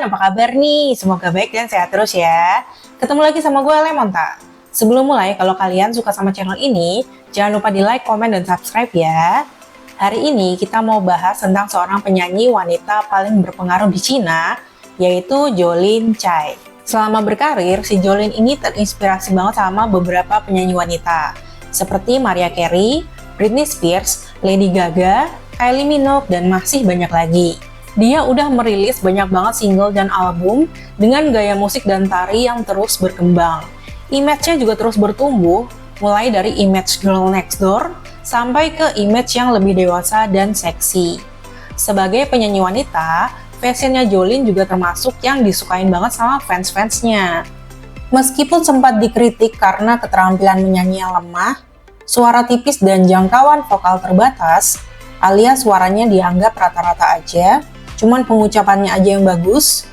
teman-teman, apa kabar nih? Semoga baik dan sehat terus ya. Ketemu lagi sama gue Lemonta. Sebelum mulai, kalau kalian suka sama channel ini, jangan lupa di like, komen, dan subscribe ya. Hari ini kita mau bahas tentang seorang penyanyi wanita paling berpengaruh di Cina, yaitu Jolin Tsai. Selama berkarir, si Jolin ini terinspirasi banget sama beberapa penyanyi wanita, seperti Mariah Carey, Britney Spears, Lady Gaga, Kylie Minogue, dan masih banyak lagi. Dia udah merilis banyak banget single dan album dengan gaya musik dan tari yang terus berkembang. Image-nya juga terus bertumbuh, mulai dari image girl next door sampai ke image yang lebih dewasa dan seksi. Sebagai penyanyi wanita, fashionnya Jolin juga termasuk yang disukain banget sama fans-fansnya. Meskipun sempat dikritik karena keterampilan menyanyi yang lemah, suara tipis dan jangkauan vokal terbatas, alias suaranya dianggap rata-rata aja, cuman pengucapannya aja yang bagus,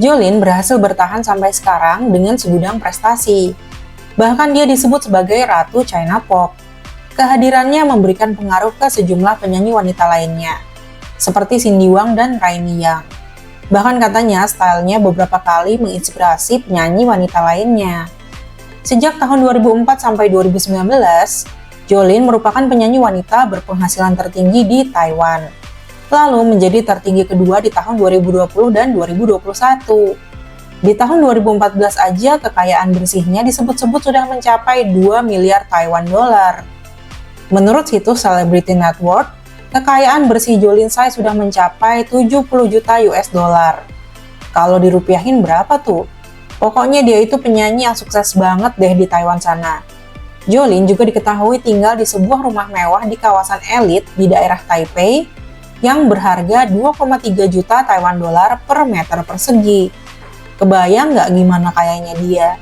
Jolin berhasil bertahan sampai sekarang dengan segudang prestasi. Bahkan dia disebut sebagai Ratu China Pop. Kehadirannya memberikan pengaruh ke sejumlah penyanyi wanita lainnya, seperti Cindy Wang dan Rainy Yang. Bahkan katanya stylenya beberapa kali menginspirasi penyanyi wanita lainnya. Sejak tahun 2004 sampai 2019, Jolin merupakan penyanyi wanita berpenghasilan tertinggi di Taiwan. Lalu menjadi tertinggi kedua di tahun 2020 dan 2021. Di tahun 2014 aja kekayaan bersihnya disebut-sebut sudah mencapai 2 miliar Taiwan dolar. Menurut situs Celebrity Net Worth, kekayaan bersih Jolin Tsai sudah mencapai 70 juta US dollar. Kalau dirupiahin berapa tuh? Pokoknya dia itu penyanyi yang sukses banget deh di Taiwan sana. Jolin juga diketahui tinggal di sebuah rumah mewah di kawasan elit di daerah Taipei yang berharga 2,3 juta Taiwan dolar per meter persegi. Kebayang nggak gimana kayanya dia?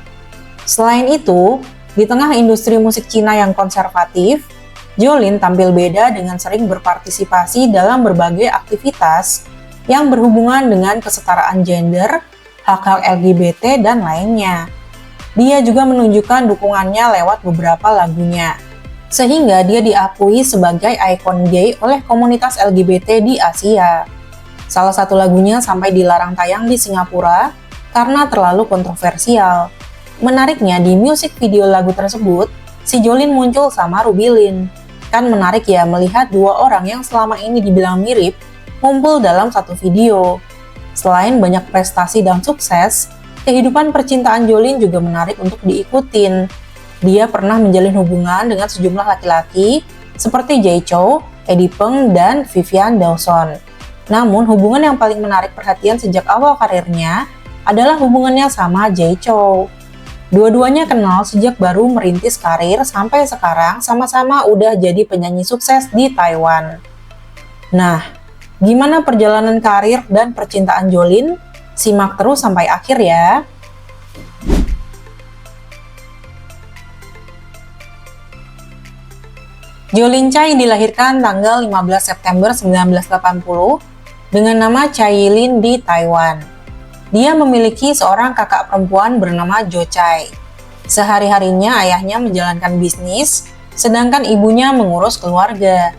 Selain itu, di tengah industri musik Cina yang konservatif, Jolin tampil beda dengan sering berpartisipasi dalam berbagai aktivitas yang berhubungan dengan kesetaraan gender, hak-hak LGBT, dan lainnya. Dia juga menunjukkan dukungannya lewat beberapa lagunya, sehingga dia diakui sebagai ikon gay oleh komunitas LGBT di Asia. Salah satu lagunya sampai dilarang tayang di Singapura karena terlalu kontroversial. Menariknya, di musik video lagu tersebut, si Jolin muncul sama Ruby Lin. Kan menarik ya melihat dua orang yang selama ini dibilang mirip, ngumpul dalam satu video. Selain banyak prestasi dan sukses, kehidupan percintaan Jolin juga menarik untuk diikutin. Dia pernah menjalin hubungan dengan sejumlah laki-laki seperti Jay Chou, Eddie Peng, dan Vivian Dawson. Namun hubungan yang paling menarik perhatian sejak awal karirnya adalah hubungannya sama Jay Chou. Dua-duanya kenal sejak baru merintis karir sampai sekarang sama-sama udah jadi penyanyi sukses di Taiwan. Nah, gimana perjalanan karir dan percintaan Jolin? Simak terus sampai akhir ya. Jolin Tsai dilahirkan tanggal 15 September 1980 dengan nama Tsai Yilin di Taiwan. Dia memiliki seorang kakak perempuan bernama Jo Tsai. Sehari-harinya ayahnya menjalankan bisnis, sedangkan ibunya mengurus keluarga.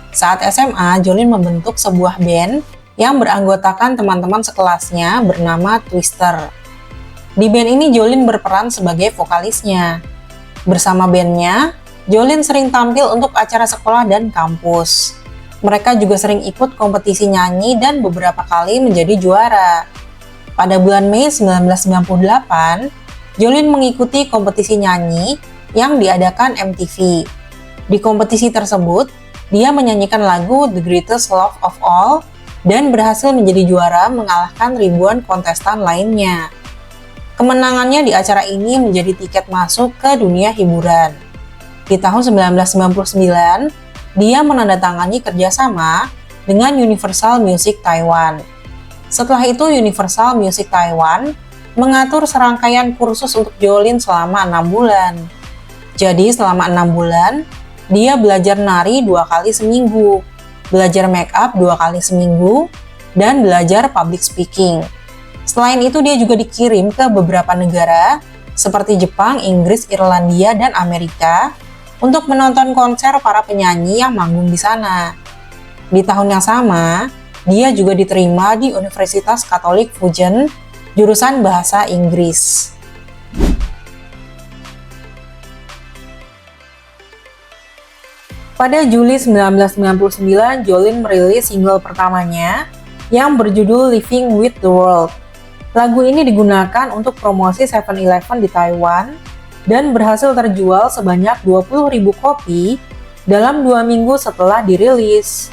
Saat SMA, Jolin membentuk sebuah band yang beranggotakan teman-teman sekelasnya bernama Twister. Di band ini Jolin berperan sebagai vokalisnya. Bersama bandnya, Jolin sering tampil untuk acara sekolah dan kampus. Mereka juga sering ikut kompetisi nyanyi dan beberapa kali menjadi juara. Pada bulan Mei 1998, Jolin mengikuti kompetisi nyanyi yang diadakan MTV. Di kompetisi tersebut, dia menyanyikan lagu The Greatest Love of All dan berhasil menjadi juara mengalahkan ribuan kontestan lainnya. Kemenangannya di acara ini menjadi tiket masuk ke dunia hiburan. Di tahun 1999, dia menandatangani kerjasama dengan Universal Music Taiwan. Setelah itu, Universal Music Taiwan mengatur serangkaian kursus untuk Jolin selama 6 bulan. Jadi selama 6 bulan, dia belajar nari 2 kali seminggu, belajar make up 2 kali seminggu, dan belajar public speaking. Selain itu, dia juga dikirim ke beberapa negara seperti Jepang, Inggris, Irlandia, dan Amerika untuk menonton konser para penyanyi yang manggung di sana. Di tahun yang sama, dia juga diterima di Universitas Katolik Fujen, jurusan Bahasa Inggris. Pada Juli 1999, Jolin merilis single pertamanya yang berjudul Living with the World. Lagu ini digunakan untuk promosi 7-Eleven di Taiwan dan berhasil terjual sebanyak 20.000 kopi dalam 2 minggu setelah dirilis.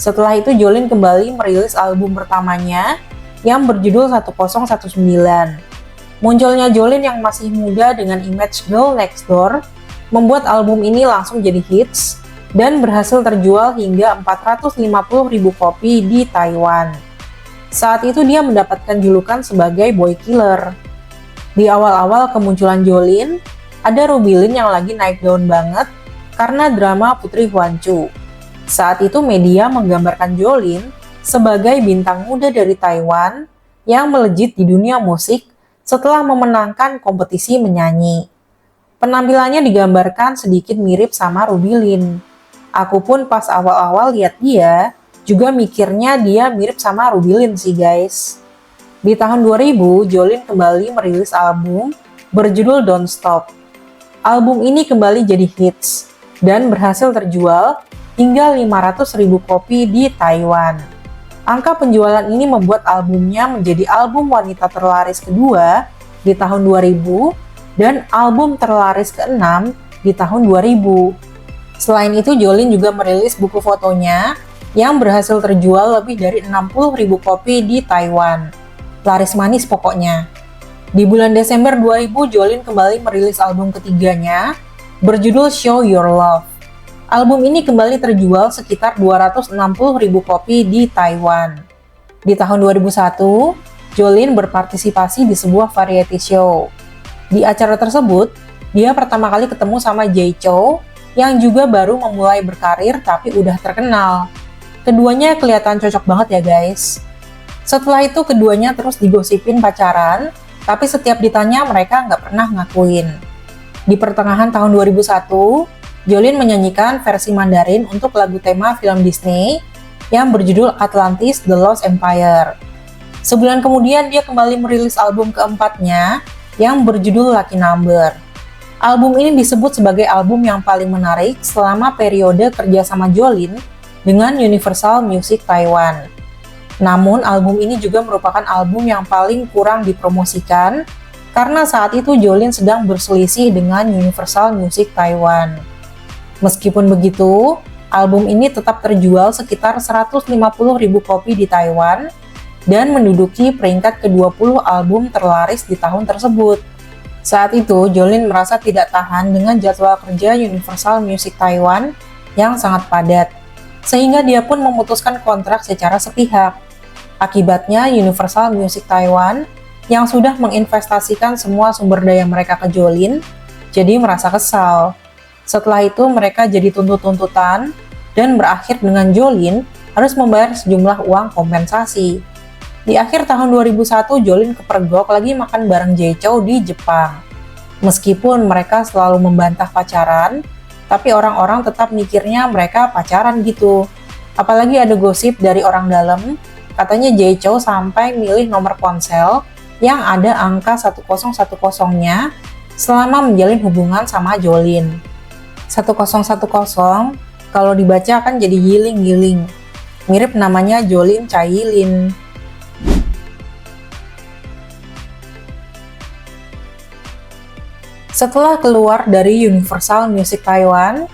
Setelah itu Jolin kembali merilis album pertamanya yang berjudul 1019. Munculnya Jolin yang masih muda dengan image Girl Next Door membuat album ini langsung jadi hits dan berhasil terjual hingga 450.000 kopi di Taiwan. Saat itu dia mendapatkan julukan sebagai boy killer. Di awal-awal kemunculan Jolin, ada Ruby Lin yang lagi naik daun banget karena drama Putri Huanchu. Saat itu media menggambarkan Jolin sebagai bintang muda dari Taiwan yang melejit di dunia musik setelah memenangkan kompetisi menyanyi. Penampilannya digambarkan sedikit mirip sama Ruby Lin. Aku pun pas awal-awal lihat dia, juga mikirnya dia mirip sama Ruby Lin sih guys. Di tahun 2000, Jolin kembali merilis album berjudul Don't Stop. Album ini kembali jadi hits dan berhasil terjual hingga 500.000 kopi di Taiwan. Angka penjualan ini membuat albumnya menjadi album wanita terlaris kedua di tahun 2000 dan album terlaris ke-6 di tahun 2000. Selain itu, Jolin juga merilis buku fotonya yang berhasil terjual lebih dari 60.000 kopi di Taiwan. Laris manis pokoknya. Di bulan Desember 2000, Jolin kembali merilis album ketiganya berjudul Show Your Love. Album ini kembali terjual sekitar 260.000 kopi di Taiwan. Di tahun 2001, Jolin berpartisipasi di sebuah variety show. Di acara tersebut, dia pertama kali ketemu sama Jay Chou yang juga baru memulai berkarir tapi udah terkenal. Keduanya kelihatan cocok banget ya guys. Setelah itu keduanya terus digosipin pacaran, tapi setiap ditanya mereka nggak pernah ngakuin. Di pertengahan tahun 2001, Jolin menyanyikan versi Mandarin untuk lagu tema film Disney yang berjudul Atlantis The Lost Empire. Sebulan kemudian dia kembali merilis album keempatnya yang berjudul Lucky Number. Album ini disebut sebagai album yang paling menarik selama periode kerjasama Jolin dengan Universal Music Taiwan. Namun album ini juga merupakan album yang paling kurang dipromosikan karena saat itu Jolin sedang berselisih dengan Universal Music Taiwan. Meskipun begitu, album ini tetap terjual sekitar 150.000 kopi di Taiwan dan menduduki peringkat ke-20 album terlaris di tahun tersebut. Saat itu, Jolin merasa tidak tahan dengan jadwal kerja Universal Music Taiwan yang sangat padat, sehingga dia pun memutuskan kontrak secara sepihak. Akibatnya, Universal Music Taiwan yang sudah menginvestasikan semua sumber daya mereka ke Jolin, jadi merasa kesal. Setelah itu, mereka jadi tuntut-tuntutan dan berakhir dengan Jolin harus membayar sejumlah uang kompensasi. Di akhir tahun 2001, Jolin kepergok lagi makan bareng Jay Chou di Jepang. Meskipun mereka selalu membantah pacaran, tapi orang-orang tetap mikirnya mereka pacaran gitu. Apalagi ada gosip dari orang dalam, katanya Jay Chou sampai milih nomor ponsel yang ada angka 1010-nya selama menjalin hubungan sama Jolin. 1010 kalau dibaca kan jadi giling-giling. Mirip namanya Jolin Cailin. Setelah keluar dari Universal Music Taiwan,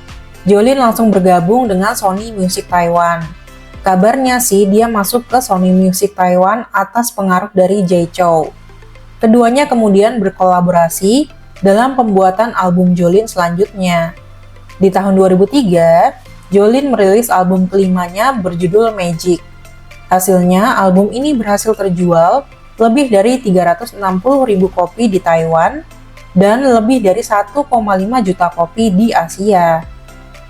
Jolin langsung bergabung dengan Sony Music Taiwan. Kabarnya sih dia masuk ke Sony Music Taiwan atas pengaruh dari Jay Chou. Keduanya kemudian berkolaborasi dalam pembuatan album Jolin selanjutnya. Di tahun 2003, Jolin merilis album kelimanya berjudul Magic. Hasilnya, album ini berhasil terjual lebih dari 360.000 kopi di Taiwan dan lebih dari 1,5 juta kopi di Asia.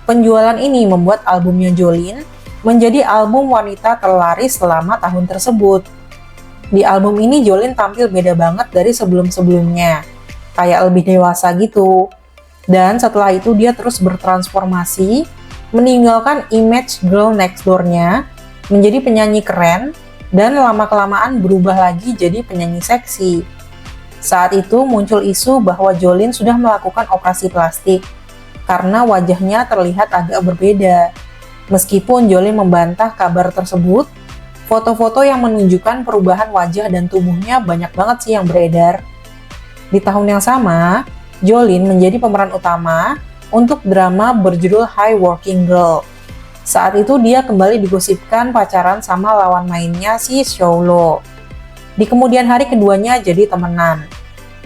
Penjualan ini membuat albumnya Jolin menjadi album wanita terlaris selama tahun tersebut. Di album ini Jolin tampil beda banget dari sebelum-sebelumnya, kayak lebih dewasa gitu. Dan setelah itu dia terus bertransformasi, meninggalkan image Girl Next Door-nya menjadi penyanyi keren, dan lama-kelamaan berubah lagi jadi penyanyi seksi. Saat itu muncul isu bahwa Jolin sudah melakukan operasi plastik karena wajahnya terlihat agak berbeda. Meskipun Jolin membantah kabar tersebut, foto-foto yang menunjukkan perubahan wajah dan tubuhnya banyak banget sih yang beredar. Di tahun yang sama, Jolin menjadi pemeran utama untuk drama berjudul High Working Girl. Saat itu dia kembali digosipkan pacaran sama lawan mainnya si Shoulo. Di kemudian hari keduanya jadi temenan.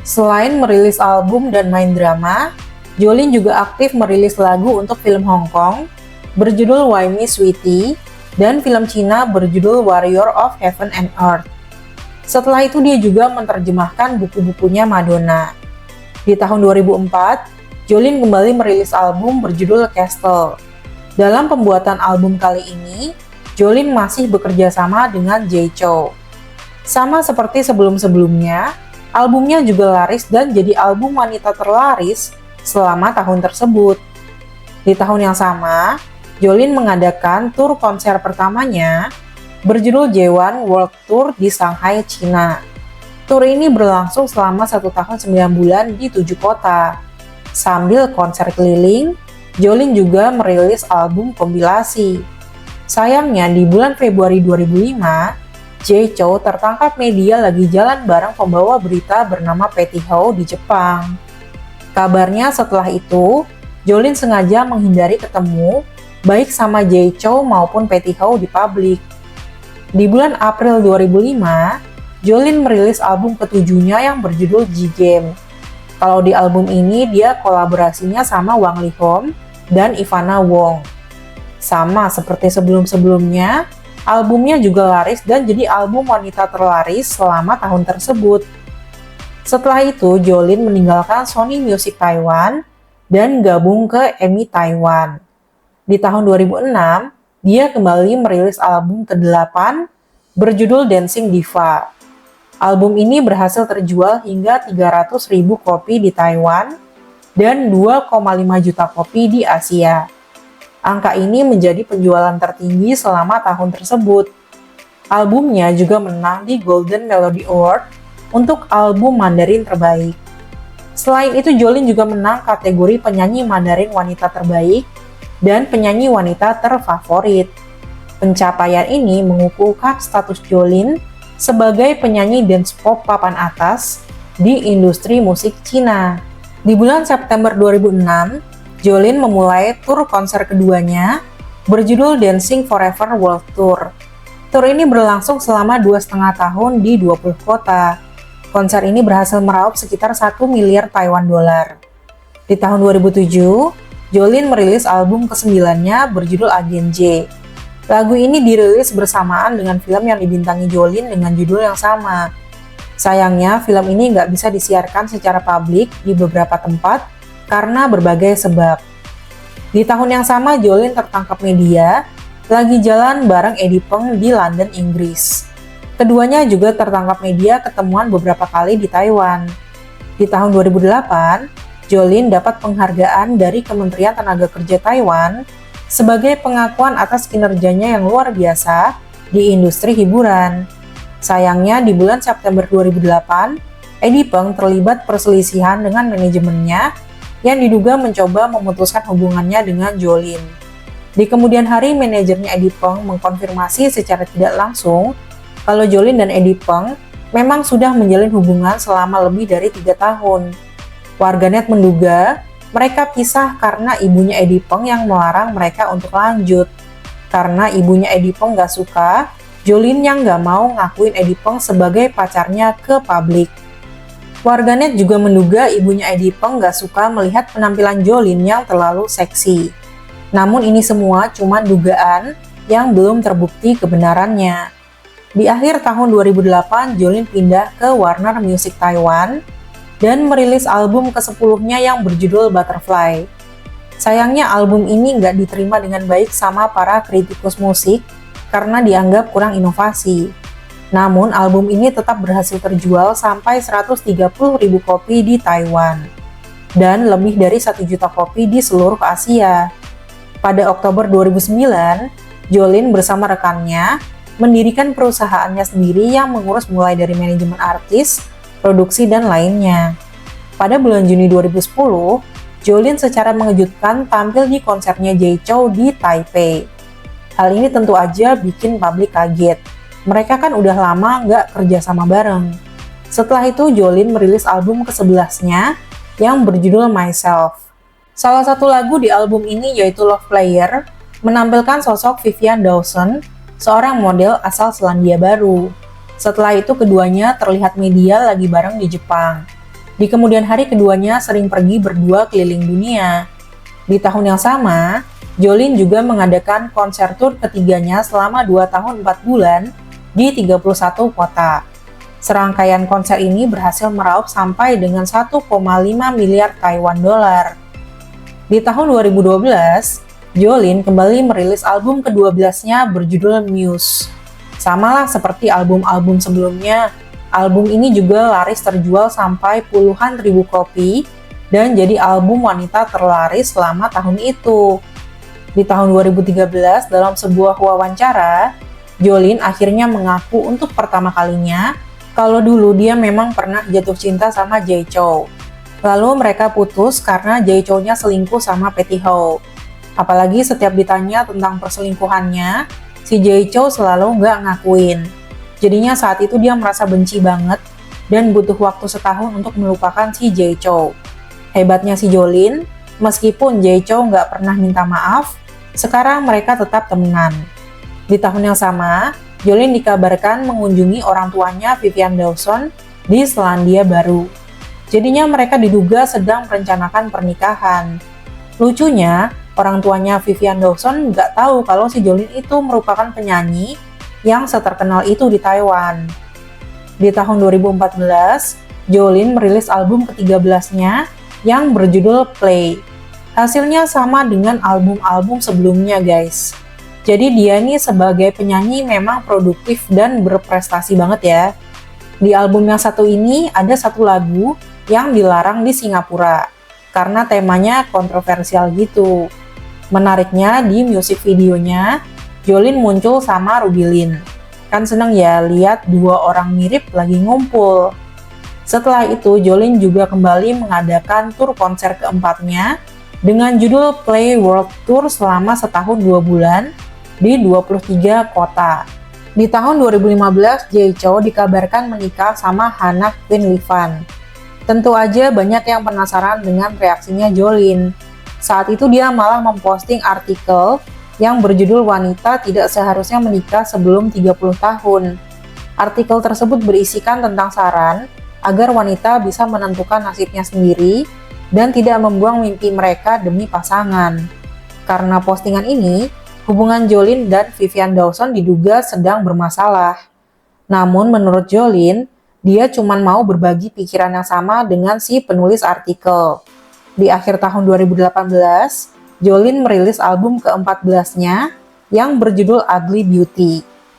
Selain merilis album dan main drama, Jolin juga aktif merilis lagu untuk film Hong Kong berjudul Why Me Sweetie dan film Cina berjudul Warrior of Heaven and Earth. Setelah itu dia juga menerjemahkan buku-bukunya Madonna. Di tahun 2004, Jolin kembali merilis album berjudul Castle. Dalam pembuatan album kali ini, Jolin masih bekerja sama dengan Jay Chou. Sama seperti sebelum-sebelumnya, albumnya juga laris dan jadi album wanita terlaris selama tahun tersebut. Di tahun yang sama, Jolin mengadakan tur konser pertamanya berjudul J1 World Tour di Shanghai, China. Tur ini berlangsung selama 1 tahun 9 bulan di 7 kota. Sambil konser keliling, Jolin juga merilis album kompilasi. Sayangnya di bulan Februari 2005, Jay Chou tertangkap media lagi jalan bareng pembawa berita bernama Patty Ho di Jepang. Kabarnya setelah itu, Jolin sengaja menghindari ketemu baik sama Jay Chou maupun Patty Ho di publik. Di bulan April 2005, Jolin merilis album ketujuhnya yang berjudul G-Game. Kalau di album ini dia kolaborasinya sama Wang Leehom dan Ivana Wong. Sama seperti sebelum-sebelumnya, albumnya juga laris dan jadi album wanita terlaris selama tahun tersebut. Setelah itu, Jolin meninggalkan Sony Music Taiwan dan gabung ke EMI Taiwan. Di tahun 2006, dia kembali merilis album ke-8 berjudul Dancing Diva. Album ini berhasil terjual hingga 300.000 kopi di Taiwan dan 2,5 juta kopi di Asia. Angka ini menjadi penjualan tertinggi selama tahun tersebut. Albumnya juga menang di Golden Melody Award untuk album Mandarin terbaik. Selain itu, Jolin juga menang kategori penyanyi Mandarin wanita terbaik dan penyanyi wanita terfavorit. Pencapaian ini mengukuhkan status Jolin sebagai penyanyi dance pop papan atas di industri musik Cina. Di bulan September 2006, Jolin memulai tur konser keduanya berjudul Dancing Forever World Tour. Tur ini berlangsung selama 2,5 tahun di 20 kota. Konser ini berhasil meraup sekitar 1 miliar Taiwan dolar. Di tahun 2007, Jolin merilis album ke-9-nya berjudul Agent J. Lagu ini dirilis bersamaan dengan film yang dibintangi Jolin dengan judul yang sama. Sayangnya, film ini nggak bisa disiarkan secara publik di beberapa tempat karena berbagai sebab. Di tahun yang sama, Jolin tertangkap media lagi jalan bareng Eddie Peng di London, Inggris. Keduanya juga tertangkap media ketemuan beberapa kali di Taiwan. Di tahun 2008, Jolin dapat penghargaan dari Kementerian Tenaga Kerja Taiwan sebagai pengakuan atas kinerjanya yang luar biasa di industri hiburan. Sayangnya di bulan September 2008, Eddie Peng terlibat perselisihan dengan manajemennya yang diduga mencoba memutuskan hubungannya dengan Jolin. Di kemudian hari, manajernya Eddie Peng mengkonfirmasi secara tidak langsung kalau Jolin dan Eddie Peng memang sudah menjalin hubungan selama lebih dari 3 tahun. Warganet menduga mereka pisah karena ibunya Eddie Peng yang melarang mereka untuk lanjut. Karena ibunya Eddie Peng gak suka, Jolin yang gak mau ngakuin Eddie Peng sebagai pacarnya ke publik. Warganet juga menduga ibunya Eddie Peng gak suka melihat penampilan Jolin yang terlalu seksi. Namun ini semua cuma dugaan yang belum terbukti kebenarannya. Di akhir tahun 2008, Jolin pindah ke Warner Music Taiwan dan merilis album ke-10-nya yang berjudul Butterfly. Sayangnya album ini nggak diterima dengan baik sama para kritikus musik karena dianggap kurang inovasi. Namun album ini tetap berhasil terjual sampai 130.000 kopi di Taiwan dan lebih dari 1 juta kopi di seluruh Asia. Pada Oktober 2009, Jolin bersama rekannya mendirikan perusahaannya sendiri yang mengurus mulai dari manajemen artis, produksi, dan lainnya. Pada bulan Juni 2010, Jolin secara mengejutkan tampil di konsernya Jay Chou di Taipei. Hal ini tentu aja bikin publik kaget. Mereka kan udah lama nggak kerja sama bareng. Setelah itu, Jolin merilis album ke-11-nya yang berjudul Myself. Salah satu lagu di album ini yaitu Love Player, menampilkan sosok Vivian Dawson, seorang model asal Selandia Baru. Setelah itu keduanya terlihat media lagi bareng di Jepang. Di kemudian hari keduanya sering pergi berdua keliling dunia. Di tahun yang sama, Jolin juga mengadakan konser tur ketiganya selama 2 tahun 4 bulan di 31 kota. Serangkaian konser ini berhasil meraup sampai dengan 1,5 miliar Taiwan dolar. Di tahun 2012, Jolin kembali merilis album ke-12-nya berjudul Muse. Samalah seperti album-album sebelumnya, album ini juga laris terjual sampai puluhan ribu kopi dan jadi album wanita terlaris selama tahun itu. Di tahun 2013, dalam sebuah wawancara, Jolin akhirnya mengaku untuk pertama kalinya kalau dulu dia memang pernah jatuh cinta sama Jay Chou. Lalu mereka putus karena Jay Chou-nya selingkuh sama Patty Ho. Apalagi setiap ditanya tentang perselingkuhannya, si Jay Chou selalu nggak ngakuin. Jadinya saat itu dia merasa benci banget dan butuh waktu setahun untuk melupakan si Jay Chou. Hebatnya si Jolin, meskipun Jay Chou nggak pernah minta maaf, sekarang mereka tetap temenan. Di tahun yang sama, Jolin dikabarkan mengunjungi orang tuanya Vivian Dawson di Selandia Baru. Jadinya mereka diduga sedang merencanakan pernikahan. Lucunya, orang tuanya Vivian Dawson nggak tahu kalau si Jolin itu merupakan penyanyi yang seterkenal itu di Taiwan. Di tahun 2014, Jolin merilis album ke-13-nya yang berjudul Play. Hasilnya sama dengan album-album sebelumnya, guys. Jadi dia nih sebagai penyanyi memang produktif dan berprestasi banget ya. Di album yang satu ini ada satu lagu yang dilarang di Singapura karena temanya kontroversial gitu. Menariknya di musik videonya, Jolin muncul sama Ruby Lin. Kan seneng ya lihat dua orang mirip lagi ngumpul. Setelah itu, Jolin juga kembali mengadakan tur konser keempatnya dengan judul Play World Tour selama setahun 2 bulan di 23 kota. Di tahun 2015, Jay Chou dikabarkan menikah sama Hannah Quinn Livan. Tentu aja banyak yang penasaran dengan reaksinya Jolin. Saat itu dia malah memposting artikel yang berjudul Wanita Tidak Seharusnya Menikah Sebelum 30 Tahun. Artikel tersebut berisikan tentang saran agar wanita bisa menentukan nasibnya sendiri dan tidak membuang mimpi mereka demi pasangan. Karena postingan ini, hubungan Jolin dan Vivian Dawson diduga sedang bermasalah. Namun menurut Jolin, dia cuma mau berbagi pikiran yang sama dengan si penulis artikel. Di akhir tahun 2018, Jolin merilis album ke-14-nya yang berjudul Ugly Beauty.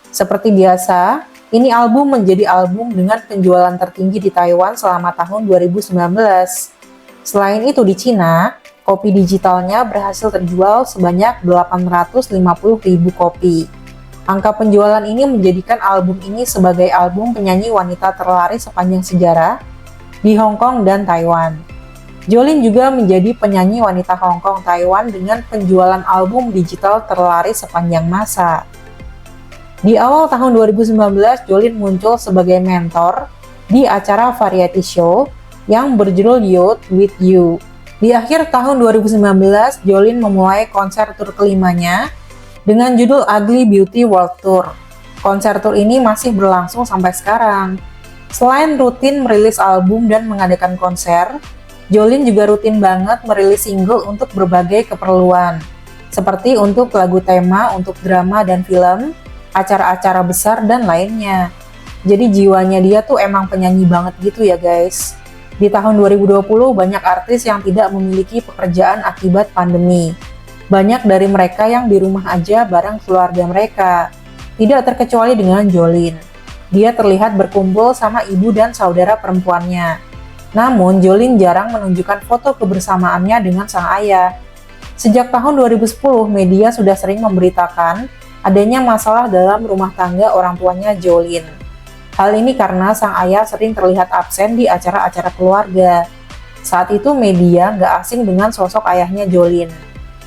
Seperti biasa, ini album menjadi album dengan penjualan tertinggi di Taiwan selama tahun 2019. Selain itu di Cina, kopi digitalnya berhasil terjual sebanyak 850.000 kopi. Angka penjualan ini menjadikan album ini sebagai album penyanyi wanita terlaris sepanjang sejarah di Hong Kong dan Taiwan. Jolin juga menjadi penyanyi wanita Hong Kong Taiwan dengan penjualan album digital terlaris sepanjang masa. Di awal tahun 2019, Jolin muncul sebagai mentor di acara variety show yang berjudul Youth with You. Di akhir tahun 2019, Jolin memulai konser tur kelimanya dengan judul Ugly Beauty World Tour. Konser tur ini masih berlangsung sampai sekarang. Selain rutin merilis album dan mengadakan konser, Jolin juga rutin banget merilis single untuk berbagai keperluan, seperti untuk lagu tema untuk drama dan film, acara-acara besar, dan lainnya. Jadi jiwanya dia tuh emang penyanyi banget gitu ya guys. Di tahun 2020 banyak artis yang tidak memiliki pekerjaan akibat pandemi. Banyak dari mereka yang di rumah aja bareng keluarga mereka. Tidak terkecuali dengan Jolin. Dia terlihat berkumpul sama ibu dan saudara perempuannya. Namun Jolin jarang menunjukkan foto kebersamaannya dengan sang ayah. Sejak tahun 2010, media sudah sering memberitakan adanya masalah dalam rumah tangga orang tuanya Jolin. Hal ini karena sang ayah sering terlihat absen di acara-acara keluarga. Saat itu media nggak asing dengan sosok ayahnya Jolin,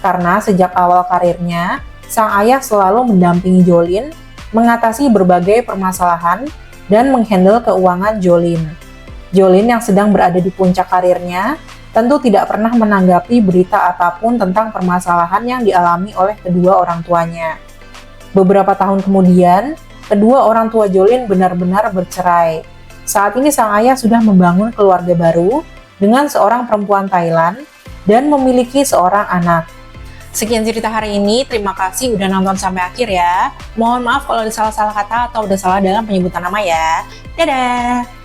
karena sejak awal karirnya, sang ayah selalu mendampingi Jolin, mengatasi berbagai permasalahan, dan menghandle keuangan Jolin. Jolin yang sedang berada di puncak karirnya, tentu tidak pernah menanggapi berita apapun tentang permasalahan yang dialami oleh kedua orang tuanya. Beberapa tahun kemudian, kedua orang tua Jolin benar-benar bercerai. Saat ini sang ayah sudah membangun keluarga baru dengan seorang perempuan Thailand dan memiliki seorang anak. Sekian cerita hari ini, terima kasih udah nonton sampai akhir ya. Mohon maaf kalau ada salah-salah kata atau udah salah dalam penyebutan nama ya. Dadah!